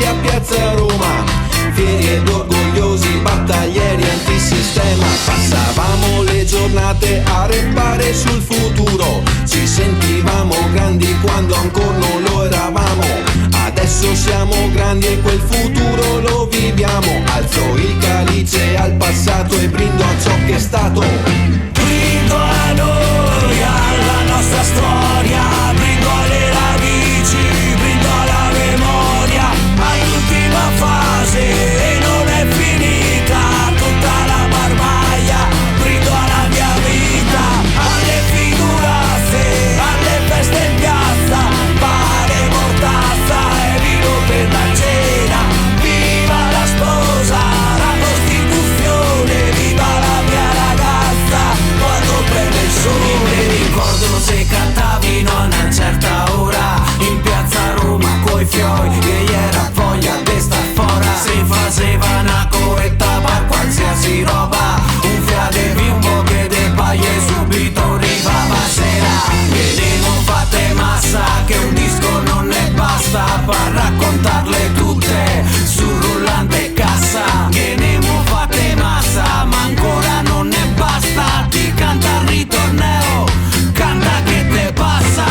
davanti a Piazza Roma, fieri ed orgogliosi, battaglieri antisistema. Passavamo le giornate a reppare sul futuro, ci sentivamo grandi quando ancora non lo eravamo. Adesso siamo grandi e quel futuro lo viviamo. Alzo il calice al passato e brindo a ciò che è stato. Brindo a noi, alla nostra storia, brindo alle radici, brindo alla memoria, all'ultima fase e non è finita tutta la marmaglia. Brindo alla mia vita, alle figurazze, alle feste in piazza, pane, mortazza e vino per la cena. Viva la sposa, la Costituzione, viva la mia ragazza quando prende il sole. Mi ricordano se cantavino a una certa ora in Piazza Roma coi fioi, che era voglia di star fora. Si faceva una coetta per qualsiasi roba, un fiatevi un po' che de paie subito arrivava sera. E non fate massa che un disco non ne basta per raccontarle tutte sul rullante cassa. Che ne mo fate massa ma ancora non ne basta, ti canta il ritorneo, canta che te passa.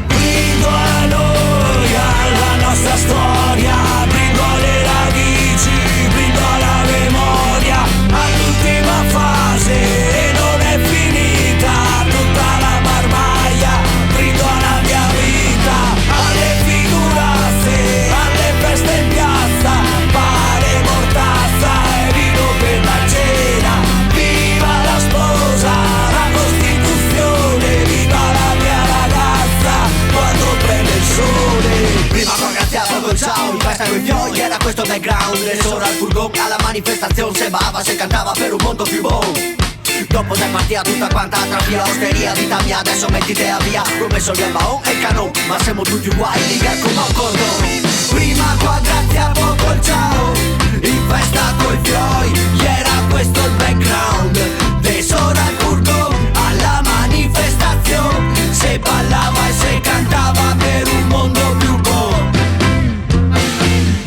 Brindo a noi, alla nostra storia, brindo alle radici, brindo alla memoria, all'ultima fase e non è finita tutta la marmaglia. Brindo alla mia vita, alle figurazze, alle feste in piazza, pane, mortazza e vino per la cena. Viva la sposa, la Costituzione, viva la mia ragazza quando prende il sole. Prima qua graziavo col ciao, in festa coi fiori era questo il background. E sopra il furgone alla manifestazione sembrava se cantava per un mondo più buono. Dopo sei partita tutta quanta tra via osteria, vita mia adesso mettite a via. Ho messo il baon e il canon, ma siamo tutti uguali, liga come un cordone. Prima qua graziavo col ciao, in festa coi fiori, era questo il background. E sopra il furgone alla manifestazione, se ballava e se cantava per un mondo più buono.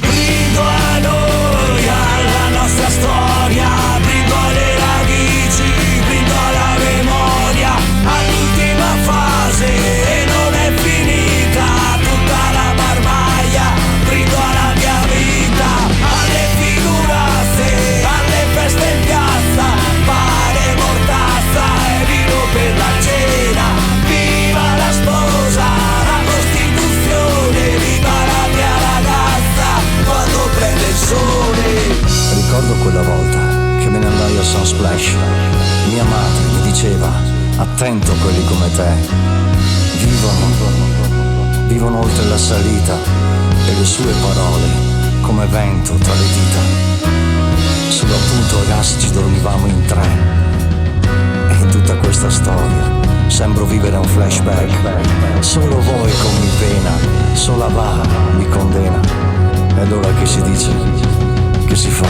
Brindo a noi, alla nostra storia, brindo alle radici, brindo alla memoria, all'ultima fase e non è finita tutta la marmaglia. Brindo alla mia vita, alle figurazze, alle feste in piazza, pane, mortazza e vino per la cena. Viva la sposa, la Costituzione, viva la mia ragazza quando prende il sole. Ricordo quella volta che me ne andai a Sunsplash. Mia madre mi diceva: attento a quelli come te, vivono oltre la salita. E le sue parole come vento tra le dita. Solo appunto ragazzi ci dormivamo in tre, e in tutta questa storia sembro vivere un flashback. Solo voi con mi pena, sola va mi condena. Ed ora che si dice, che si fa.